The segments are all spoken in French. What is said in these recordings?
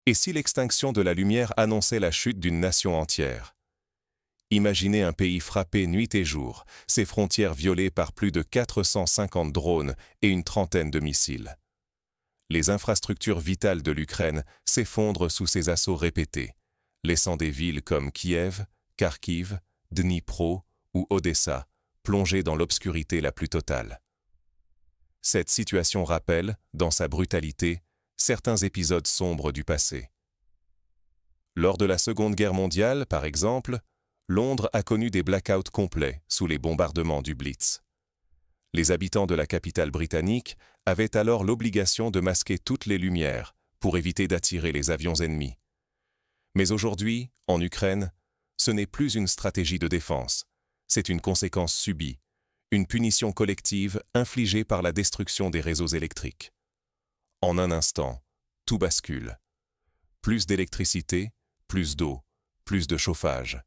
Et si l'extinction de la lumière annonçait la chute d'une nation entière? Imaginez un pays frappé nuit et jour, ses frontières violées par plus de 450 drones et une trentaine de missiles. Les infrastructures vitales de l'Ukraine s'effondrent sous ces assauts répétés, laissant des villes comme Kiev, Kharkiv, Dnipro ou Odessa plongées dans l'obscurité la plus totale. Cette situation rappelle, dans sa brutalité, certains épisodes sombres du passé. Lors de la Seconde Guerre mondiale, par exemple, Londres a connu des blackouts complets sous les bombardements du Blitz. Les habitants de la capitale britannique avaient alors l'obligation de masquer toutes les lumières pour éviter d'attirer les avions ennemis. Mais aujourd'hui, en Ukraine, ce n'est plus une stratégie de défense, c'est une conséquence subie, une punition collective infligée par la destruction des réseaux électriques. En un instant, tout bascule. Plus d'électricité, plus d'eau, plus de chauffage.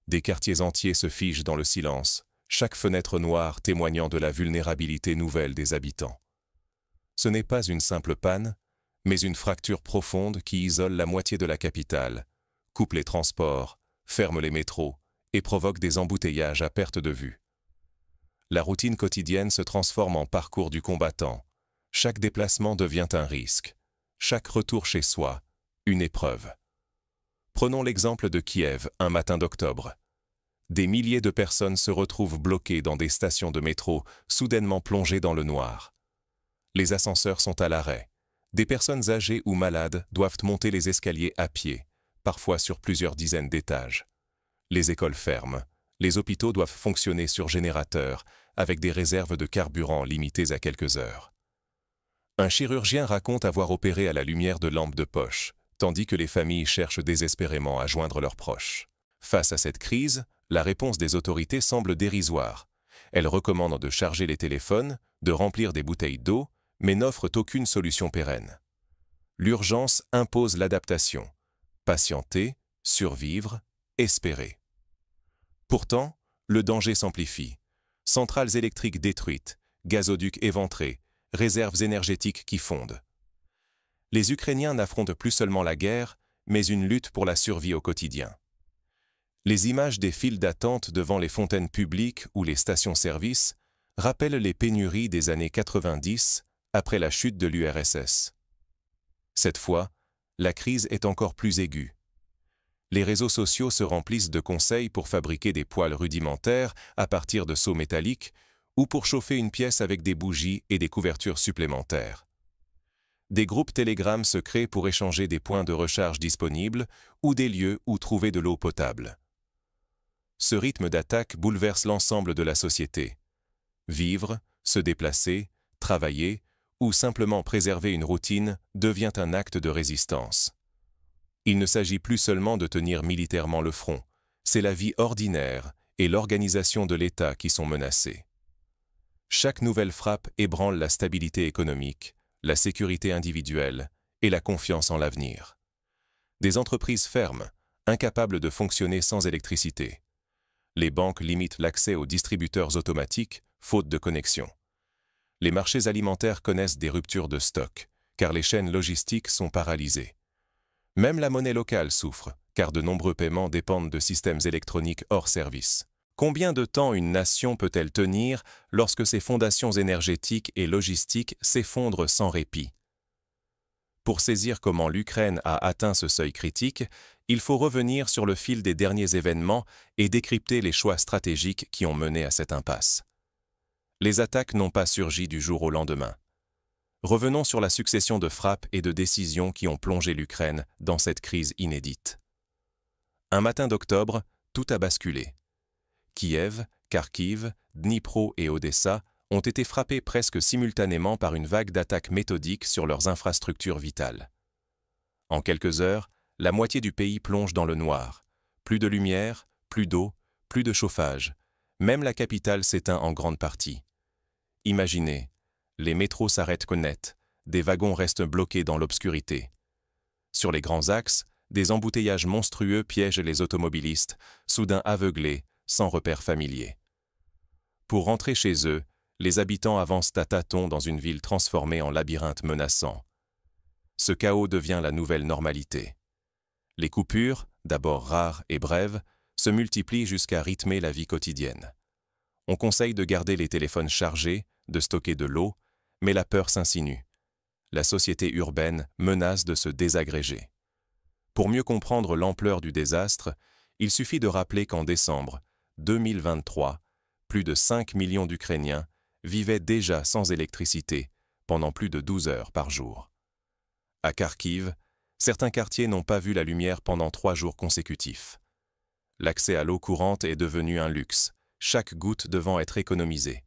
Des quartiers entiers se figent dans le silence, chaque fenêtre noire témoignant de la vulnérabilité nouvelle des habitants. Ce n'est pas une simple panne, mais une fracture profonde qui isole la moitié de la capitale, coupe les transports, ferme les métros et provoque des embouteillages à perte de vue. La routine quotidienne se transforme en parcours du combattant. Chaque déplacement devient un risque. Chaque retour chez soi, une épreuve. Prenons l'exemple de Kiev, un matin d'octobre. Des milliers de personnes se retrouvent bloquées dans des stations de métro, soudainement plongées dans le noir. Les ascenseurs sont à l'arrêt. Des personnes âgées ou malades doivent monter les escaliers à pied, parfois sur plusieurs dizaines d'étages. Les écoles ferment. Les hôpitaux doivent fonctionner sur générateur, avec des réserves de carburant limitées à quelques heures. Un chirurgien raconte avoir opéré à la lumière de lampes de poche, tandis que les familles cherchent désespérément à joindre leurs proches. Face à cette crise, la réponse des autorités semble dérisoire. Elles recommandent de charger les téléphones, de remplir des bouteilles d'eau, mais n'offrent aucune solution pérenne. L'urgence impose l'adaptation. Patienter, survivre, espérer. Pourtant, le danger s'amplifie. Centrales électriques détruites, gazoducs éventrés, réserves énergétiques qui fondent. Les Ukrainiens n'affrontent plus seulement la guerre, mais une lutte pour la survie au quotidien. Les images des files d'attente devant les fontaines publiques ou les stations-service rappellent les pénuries des années 90 après la chute de l'URSS. Cette fois, la crise est encore plus aiguë. Les réseaux sociaux se remplissent de conseils pour fabriquer des poêles rudimentaires à partir de seaux métalliques ou pour chauffer une pièce avec des bougies et des couvertures supplémentaires. Des groupes Telegram se créent pour échanger des points de recharge disponibles ou des lieux où trouver de l'eau potable. Ce rythme d'attaque bouleverse l'ensemble de la société. Vivre, se déplacer, travailler ou simplement préserver une routine devient un acte de résistance. Il ne s'agit plus seulement de tenir militairement le front, c'est la vie ordinaire et l'organisation de l'État qui sont menacés. Chaque nouvelle frappe ébranle la stabilité économique, la sécurité individuelle et la confiance en l'avenir. Des entreprises ferment, incapables de fonctionner sans électricité. Les banques limitent l'accès aux distributeurs automatiques, faute de connexion. Les marchés alimentaires connaissent des ruptures de stock, car les chaînes logistiques sont paralysées. Même la monnaie locale souffre, car de nombreux paiements dépendent de systèmes électroniques hors service. Combien de temps une nation peut-elle tenir lorsque ses fondations énergétiques et logistiques s'effondrent sans répit? Pour saisir comment l'Ukraine a atteint ce seuil critique, il faut revenir sur le fil des derniers événements et décrypter les choix stratégiques qui ont mené à cette impasse. Les attaques n'ont pas surgi du jour au lendemain. Revenons sur la succession de frappes et de décisions qui ont plongé l'Ukraine dans cette crise inédite. Un matin d'octobre, tout a basculé. Kiev, Kharkiv, Dnipro et Odessa ont été frappés presque simultanément par une vague d'attaques méthodiques sur leurs infrastructures vitales. En quelques heures, la moitié du pays plonge dans le noir. Plus de lumière, plus d'eau, plus de chauffage. Même la capitale s'éteint en grande partie. Imaginez, les métros s'arrêtent net, des wagons restent bloqués dans l'obscurité. Sur les grands axes, des embouteillages monstrueux piègent les automobilistes, soudain aveuglés, sans repères familiers. Pour rentrer chez eux, les habitants avancent à tâtons dans une ville transformée en labyrinthe menaçant. Ce chaos devient la nouvelle normalité. Les coupures, d'abord rares et brèves, se multiplient jusqu'à rythmer la vie quotidienne. On conseille de garder les téléphones chargés, de stocker de l'eau, mais la peur s'insinue. La société urbaine menace de se désagréger. Pour mieux comprendre l'ampleur du désastre, il suffit de rappeler qu'en décembre 2023, plus de 5 millions d'Ukrainiens vivaient déjà sans électricité pendant plus de 12 heures par jour. À Kharkiv, certains quartiers n'ont pas vu la lumière pendant 3 jours consécutifs. L'accès à l'eau courante est devenu un luxe, chaque goutte devant être économisée.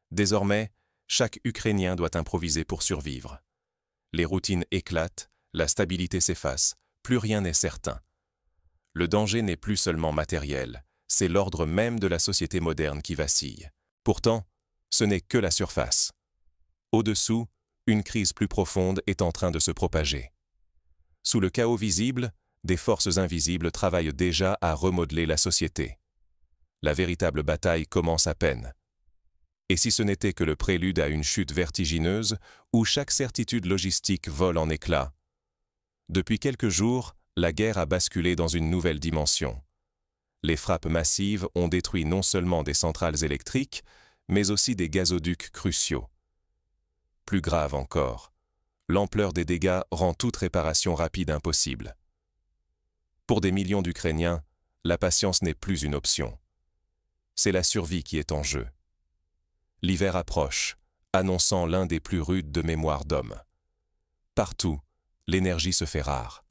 Désormais, chaque Ukrainien doit improviser pour survivre. Les routines éclatent, la stabilité s'efface, plus rien n'est certain. Le danger n'est plus seulement matériel, c'est l'ordre même de la société moderne qui vacille. Pourtant, ce n'est que la surface. Au-dessous, une crise plus profonde est en train de se propager. Sous le chaos visible, des forces invisibles travaillent déjà à remodeler la société. La véritable bataille commence à peine. Et si ce n'était que le prélude à une chute vertigineuse où chaque certitude logistique vole en éclats? Depuis quelques jours, la guerre a basculé dans une nouvelle dimension. Les frappes massives ont détruit non seulement des centrales électriques, mais aussi des gazoducs cruciaux. Plus grave encore, l'ampleur des dégâts rend toute réparation rapide impossible. Pour des millions d'Ukrainiens, la patience n'est plus une option. C'est la survie qui est en jeu. L'hiver approche, annonçant l'un des plus rudes de mémoire d'homme. Partout, l'énergie se fait rare.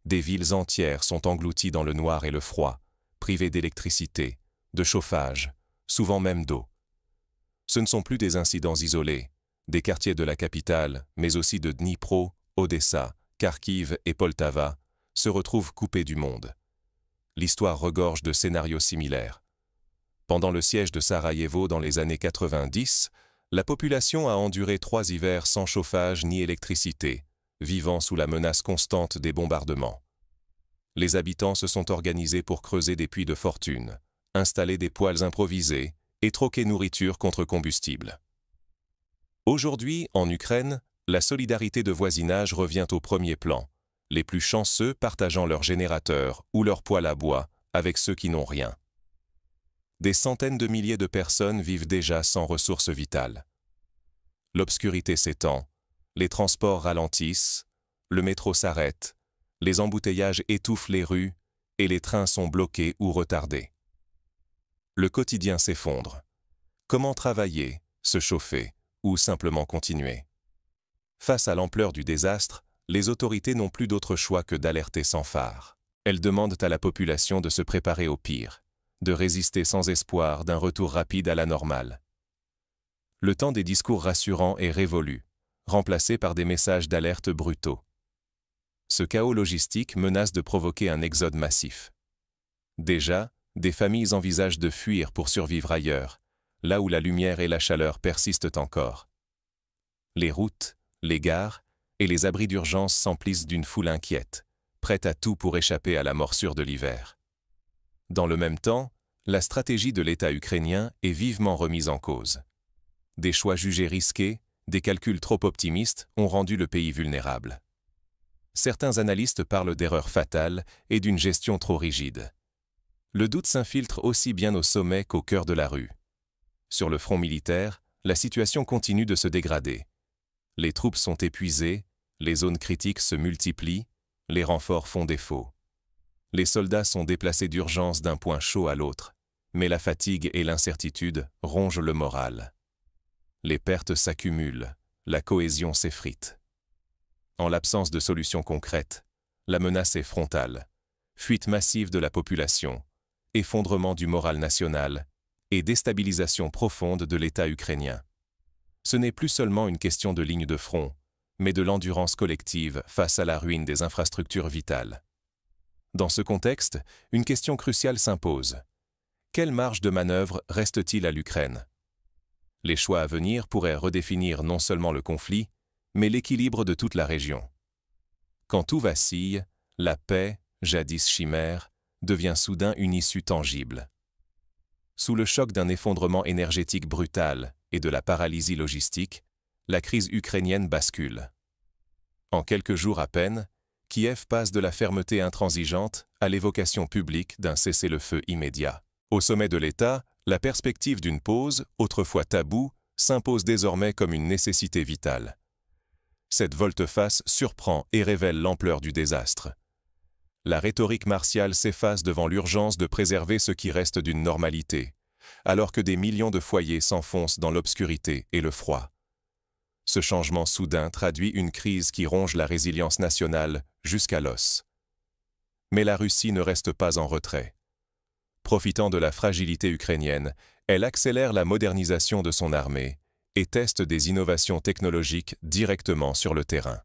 Des villes entières sont englouties dans le noir et le froid, privées d'électricité, de chauffage, souvent même d'eau. Ce ne sont plus des incidents isolés. Des quartiers de la capitale, mais aussi de Dnipro, Odessa, Kharkiv et Poltava, se retrouvent coupés du monde. L'histoire regorge de scénarios similaires. Pendant le siège de Sarajevo dans les années 90, la population a enduré 3 hivers sans chauffage ni électricité, vivant sous la menace constante des bombardements. Les habitants se sont organisés pour creuser des puits de fortune, installer des poêles improvisés et troquer nourriture contre combustible. Aujourd'hui, en Ukraine, la solidarité de voisinage revient au premier plan, les plus chanceux partageant leurs générateurs ou leurs poêles à bois avec ceux qui n'ont rien. Des centaines de milliers de personnes vivent déjà sans ressources vitales. L'obscurité s'étend, les transports ralentissent, le métro s'arrête, les embouteillages étouffent les rues et les trains sont bloqués ou retardés. Le quotidien s'effondre. Comment travailler, se chauffer ou simplement continuer? Face à l'ampleur du désastre, les autorités n'ont plus d'autre choix que d'alerter sans phare. Elles demandent à la population de se préparer au pire, de résister sans espoir d'un retour rapide à la normale. Le temps des discours rassurants est révolu, remplacé par des messages d'alerte brutaux. Ce chaos logistique menace de provoquer un exode massif. Déjà, des familles envisagent de fuir pour survivre ailleurs, là où la lumière et la chaleur persistent encore. Les routes, les gares et les abris d'urgence s'emplissent d'une foule inquiète, prête à tout pour échapper à la morsure de l'hiver. Dans le même temps, la stratégie de l'État ukrainien est vivement remise en cause. Des choix jugés risqués, des calculs trop optimistes ont rendu le pays vulnérable. Certains analystes parlent d'erreurs fatales et d'une gestion trop rigide. Le doute s'infiltre aussi bien au sommet qu'au cœur de la rue. Sur le front militaire, la situation continue de se dégrader. Les troupes sont épuisées, les zones critiques se multiplient, les renforts font défaut. Les soldats sont déplacés d'urgence d'un point chaud à l'autre, mais la fatigue et l'incertitude rongent le moral. Les pertes s'accumulent, la cohésion s'effrite. En l'absence de solutions concrètes, la menace est frontale. Fuite massive de la population, effondrement du moral national et déstabilisation profonde de l'État ukrainien. Ce n'est plus seulement une question de ligne de front, mais de l'endurance collective face à la ruine des infrastructures vitales. Dans ce contexte, une question cruciale s'impose. Quelle marge de manœuvre reste-t-il à l'Ukraine? Les choix à venir pourraient redéfinir non seulement le conflit, mais l'équilibre de toute la région. Quand tout vacille, la paix, jadis chimère, devient soudain une issue tangible. Sous le choc d'un effondrement énergétique brutal et de la paralysie logistique, la crise ukrainienne bascule. En quelques jours à peine, Kiev passe de la fermeté intransigeante à l'évocation publique d'un cessez-le-feu immédiat. Au sommet de l'État, la perspective d'une pause, autrefois taboue, s'impose désormais comme une nécessité vitale. Cette volte-face surprend et révèle l'ampleur du désastre. La rhétorique martiale s'efface devant l'urgence de préserver ce qui reste d'une normalité, alors que des millions de foyers s'enfoncent dans l'obscurité et le froid. Ce changement soudain traduit une crise qui ronge la résilience nationale jusqu'à l'os. Mais la Russie ne reste pas en retrait. Profitant de la fragilité ukrainienne, elle accélère la modernisation de son armée et teste des innovations technologiques directement sur le terrain.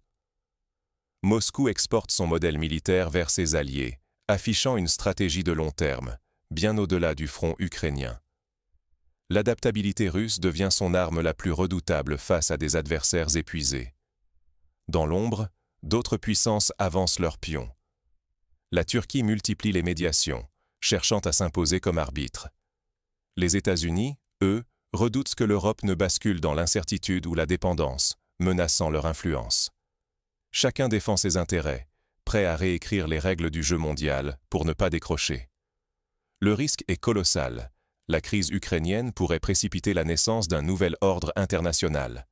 Moscou exporte son modèle militaire vers ses alliés, affichant une stratégie de long terme, bien au-delà du front ukrainien. L'adaptabilité russe devient son arme la plus redoutable face à des adversaires épuisés. Dans l'ombre, d'autres puissances avancent leurs pions. La Turquie multiplie les médiations, cherchant à s'imposer comme arbitre. Les États-Unis, eux, redoutent que l'Europe ne bascule dans l'incertitude ou la dépendance, menaçant leur influence. Chacun défend ses intérêts, prêt à réécrire les règles du jeu mondial pour ne pas décrocher. Le risque est colossal. La crise ukrainienne pourrait précipiter la naissance d'un nouvel ordre international.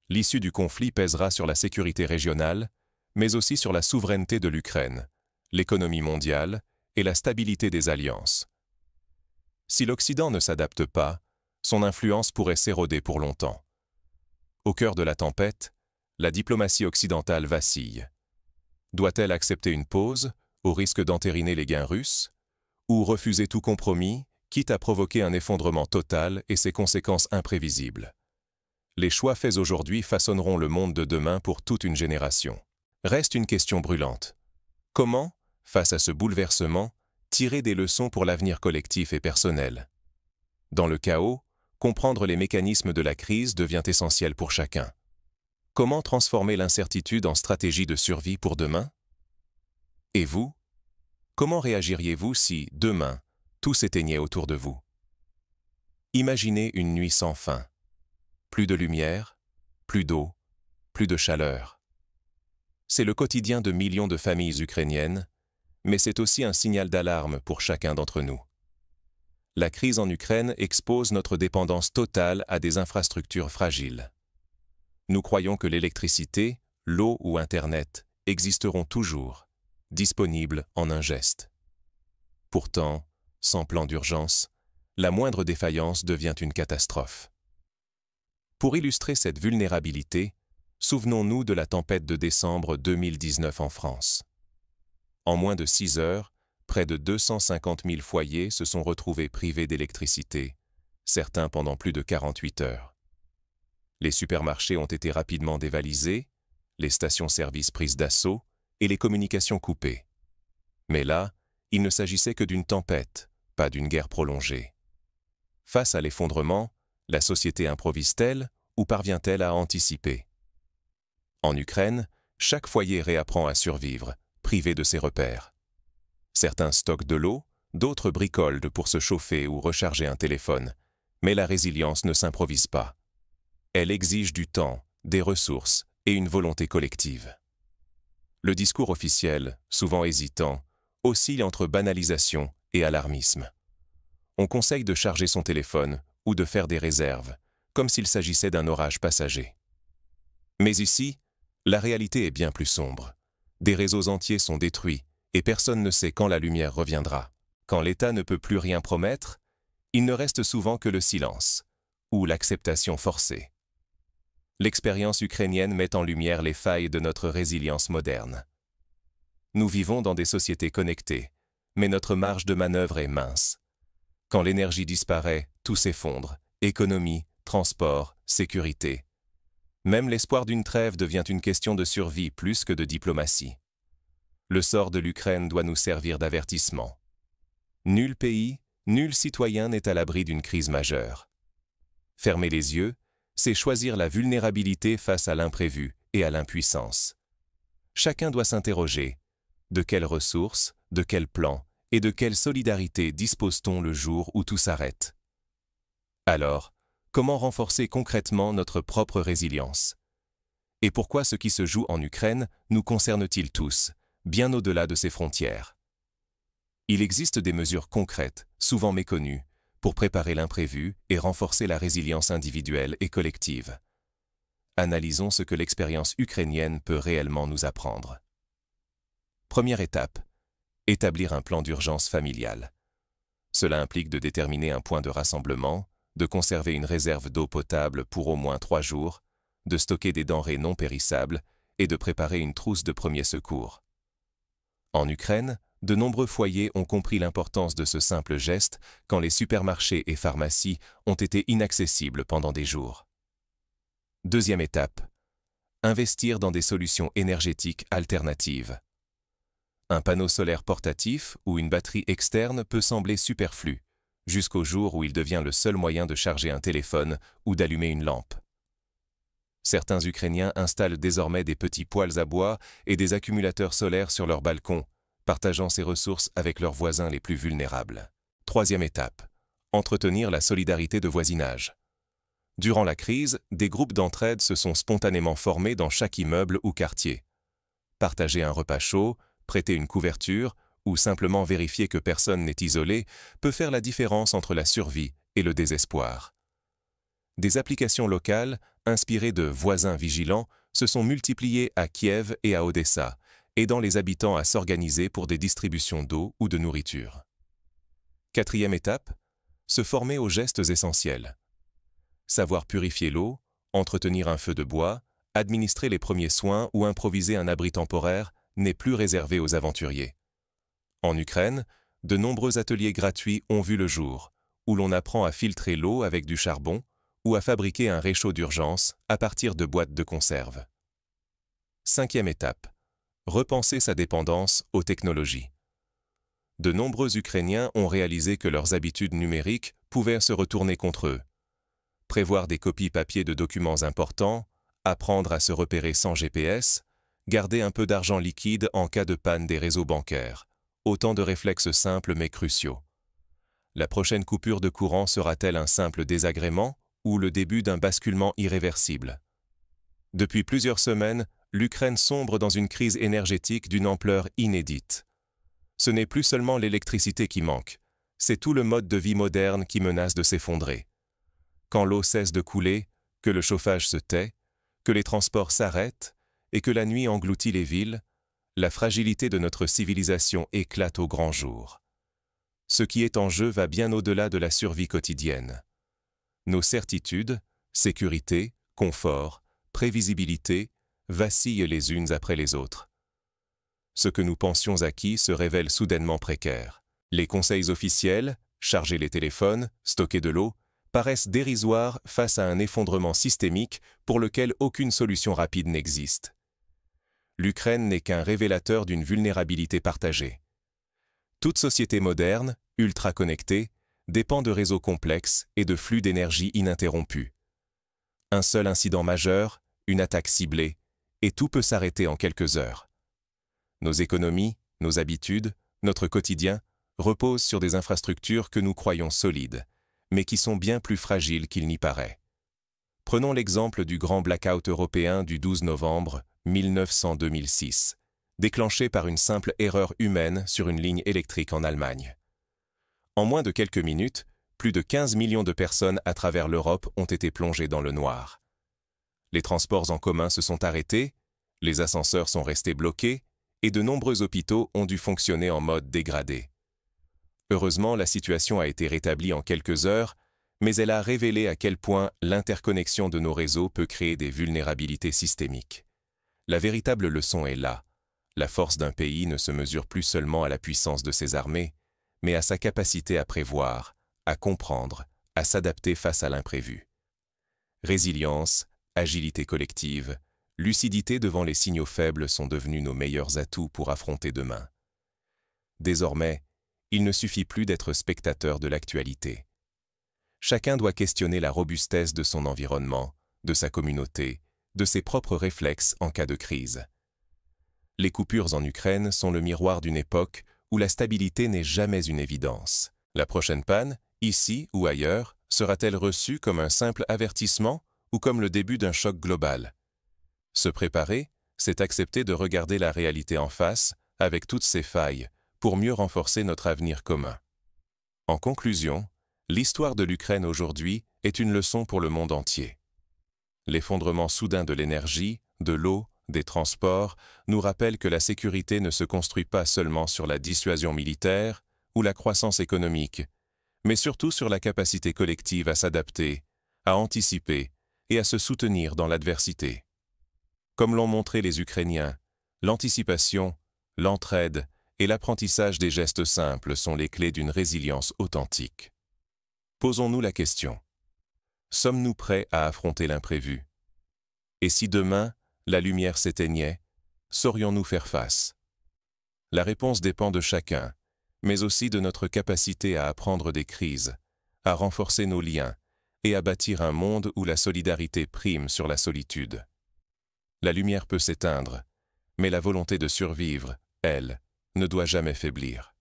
L'issue du conflit pèsera sur la sécurité régionale, mais aussi sur la souveraineté de l'Ukraine, l'économie mondiale et la stabilité des alliances. Si l'Occident ne s'adapte pas, son influence pourrait s'éroder pour longtemps. Au cœur de la tempête, la diplomatie occidentale vacille. Doit-elle accepter une pause, au risque d'entériner les gains russes, ou refuser tout compromis, quitte à provoquer un effondrement total et ses conséquences imprévisibles? Les choix faits aujourd'hui façonneront le monde de demain pour toute une génération. Reste une question brûlante. Comment, face à ce bouleversement, tirer des leçons pour l'avenir collectif et personnel? Dans le chaos, comprendre les mécanismes de la crise devient essentiel pour chacun. Comment transformer l'incertitude en stratégie de survie pour demain? Et vous? Comment réagiriez-vous si, demain, tout s'éteignait autour de vous? Imaginez une nuit sans fin. Plus de lumière, plus d'eau, plus de chaleur. C'est le quotidien de millions de familles ukrainiennes, mais c'est aussi un signal d'alarme pour chacun d'entre nous. La crise en Ukraine expose notre dépendance totale à des infrastructures fragiles. Nous croyons que l'électricité, l'eau ou Internet existeront toujours, disponibles en un geste. Pourtant, sans plan d'urgence, la moindre défaillance devient une catastrophe. Pour illustrer cette vulnérabilité, souvenons-nous de la tempête de décembre 2019 en France. En moins de 6 heures, près de 250 000 foyers se sont retrouvés privés d'électricité, certains pendant plus de 48 heures. Les supermarchés ont été rapidement dévalisés, les stations-service prises d'assaut et les communications coupées. Mais là, il ne s'agissait que d'une tempête, pas d'une guerre prolongée. Face à l'effondrement, la société improvise-t-elle ou parvient-elle à anticiper? En Ukraine, chaque foyer réapprend à survivre, privé de ses repères. Certains stockent de l'eau, d'autres bricolent pour se chauffer ou recharger un téléphone, mais la résilience ne s'improvise pas. Elle exige du temps, des ressources et une volonté collective. Le discours officiel, souvent hésitant, oscille entre banalisation et alarmisme. On conseille de charger son téléphone ou de faire des réserves, comme s'il s'agissait d'un orage passager. Mais ici, la réalité est bien plus sombre. Des réseaux entiers sont détruits et personne ne sait quand la lumière reviendra. Quand l'État ne peut plus rien promettre, il ne reste souvent que le silence ou l'acceptation forcée. L'expérience ukrainienne met en lumière les failles de notre résilience moderne. Nous vivons dans des sociétés connectées, mais notre marge de manœuvre est mince. Quand l'énergie disparaît, tout s'effondre, économie, transport, sécurité. Même l'espoir d'une trêve devient une question de survie plus que de diplomatie. Le sort de l'Ukraine doit nous servir d'avertissement. Nul pays, nul citoyen n'est à l'abri d'une crise majeure. Fermer les yeux, c'est choisir la vulnérabilité face à l'imprévu et à l'impuissance. Chacun doit s'interroger. De quelles ressources, de quels plans et de quelle solidarité dispose-t-on le jour où tout s'arrête? Alors, comment renforcer concrètement notre propre résilience? Et pourquoi ce qui se joue en Ukraine nous concerne-t-il tous, bien au-delà de ses frontières? Il existe des mesures concrètes, souvent méconnues, pour préparer l'imprévu et renforcer la résilience individuelle et collective. Analysons ce que l'expérience ukrainienne peut réellement nous apprendre. Première étape, établir un plan d'urgence familial. Cela implique de déterminer un point de rassemblement, de conserver une réserve d'eau potable pour au moins 3 jours, de stocker des denrées non périssables et de préparer une trousse de premiers secours. En Ukraine, de nombreux foyers ont compris l'importance de ce simple geste quand les supermarchés et pharmacies ont été inaccessibles pendant des jours. Deuxième étape, investir dans des solutions énergétiques alternatives. Un panneau solaire portatif ou une batterie externe peut sembler superflu, jusqu'au jour où il devient le seul moyen de charger un téléphone ou d'allumer une lampe. Certains Ukrainiens installent désormais des petits poêles à bois et des accumulateurs solaires sur leurs balcons, partageant ces ressources avec leurs voisins les plus vulnérables. Troisième étape, entretenir la solidarité de voisinage. Durant la crise, des groupes d'entraide se sont spontanément formés dans chaque immeuble ou quartier. Partager un repas chaud, prêter une couverture ou simplement vérifier que personne n'est isolé peut faire la différence entre la survie et le désespoir. Des applications locales, inspirées de voisins vigilants, se sont multipliées à Kiev et à Odessa, aidant les habitants à s'organiser pour des distributions d'eau ou de nourriture. Quatrième étape, se former aux gestes essentiels. Savoir purifier l'eau, entretenir un feu de bois, administrer les premiers soins ou improviser un abri temporaire n'est plus réservé aux aventuriers. En Ukraine, de nombreux ateliers gratuits ont vu le jour, où l'on apprend à filtrer l'eau avec du charbon ou à fabriquer un réchaud d'urgence à partir de boîtes de conserve. Cinquième étape, repenser sa dépendance aux technologies. De nombreux Ukrainiens ont réalisé que leurs habitudes numériques pouvaient se retourner contre eux. Prévoir des copies papier de documents importants, apprendre à se repérer sans GPS, garder un peu d'argent liquide en cas de panne des réseaux bancaires. Autant de réflexes simples mais cruciaux. La prochaine coupure de courant sera-t-elle un simple désagrément ou le début d'un basculement irréversible? Depuis plusieurs semaines, l'Ukraine sombre dans une crise énergétique d'une ampleur inédite. Ce n'est plus seulement l'électricité qui manque, c'est tout le mode de vie moderne qui menace de s'effondrer. Quand l'eau cesse de couler, que le chauffage se tait, que les transports s'arrêtent et que la nuit engloutit les villes, la fragilité de notre civilisation éclate au grand jour. Ce qui est en jeu va bien au-delà de la survie quotidienne. Nos certitudes, sécurité, confort, prévisibilité, vacillent les unes après les autres. Ce que nous pensions acquis se révèle soudainement précaire. Les conseils officiels, charger les téléphones, stocker de l'eau, paraissent dérisoires face à un effondrement systémique pour lequel aucune solution rapide n'existe. L'Ukraine n'est qu'un révélateur d'une vulnérabilité partagée. Toute société moderne, ultra connectée, dépend de réseaux complexes et de flux d'énergie ininterrompus. Un seul incident majeur, une attaque ciblée, et tout peut s'arrêter en quelques heures. Nos économies, nos habitudes, notre quotidien reposent sur des infrastructures que nous croyons solides, mais qui sont bien plus fragiles qu'il n'y paraît. Prenons l'exemple du grand blackout européen du 12 novembre 1900-2006, déclenché par une simple erreur humaine sur une ligne électrique en Allemagne. En moins de quelques minutes, plus de 15 millions de personnes à travers l'Europe ont été plongées dans le noir. Les transports en commun se sont arrêtés, les ascenseurs sont restés bloqués et de nombreux hôpitaux ont dû fonctionner en mode dégradé. Heureusement, la situation a été rétablie en quelques heures, mais elle a révélé à quel point l'interconnexion de nos réseaux peut créer des vulnérabilités systémiques. La véritable leçon est là. La force d'un pays ne se mesure plus seulement à la puissance de ses armées, mais à sa capacité à prévoir, à comprendre, à s'adapter face à l'imprévu. Résilience, agilité collective, lucidité devant les signaux faibles sont devenus nos meilleurs atouts pour affronter demain. Désormais, il ne suffit plus d'être spectateur de l'actualité. Chacun doit questionner la robustesse de son environnement, de sa communauté, de ses propres réflexes en cas de crise. Les coupures en Ukraine sont le miroir d'une époque où la stabilité n'est jamais une évidence. La prochaine panne, ici ou ailleurs, sera-t-elle reçue comme un simple avertissement ou comme le début d'un choc global? Se préparer, c'est accepter de regarder la réalité en face, avec toutes ses failles, pour mieux renforcer notre avenir commun. En conclusion, l'histoire de l'Ukraine aujourd'hui est une leçon pour le monde entier. L'effondrement soudain de l'énergie, de l'eau, des transports nous rappelle que la sécurité ne se construit pas seulement sur la dissuasion militaire ou la croissance économique, mais surtout sur la capacité collective à s'adapter, à anticiper et à se soutenir dans l'adversité. Comme l'ont montré les Ukrainiens, l'anticipation, l'entraide et l'apprentissage des gestes simples sont les clés d'une résilience authentique. Posons-nous la question. Sommes-nous prêts à affronter l'imprévu? Et si demain, la lumière s'éteignait, saurions-nous faire face? La réponse dépend de chacun, mais aussi de notre capacité à apprendre des crises, à renforcer nos liens et à bâtir un monde où la solidarité prime sur la solitude. La lumière peut s'éteindre, mais la volonté de survivre, elle, ne doit jamais faiblir.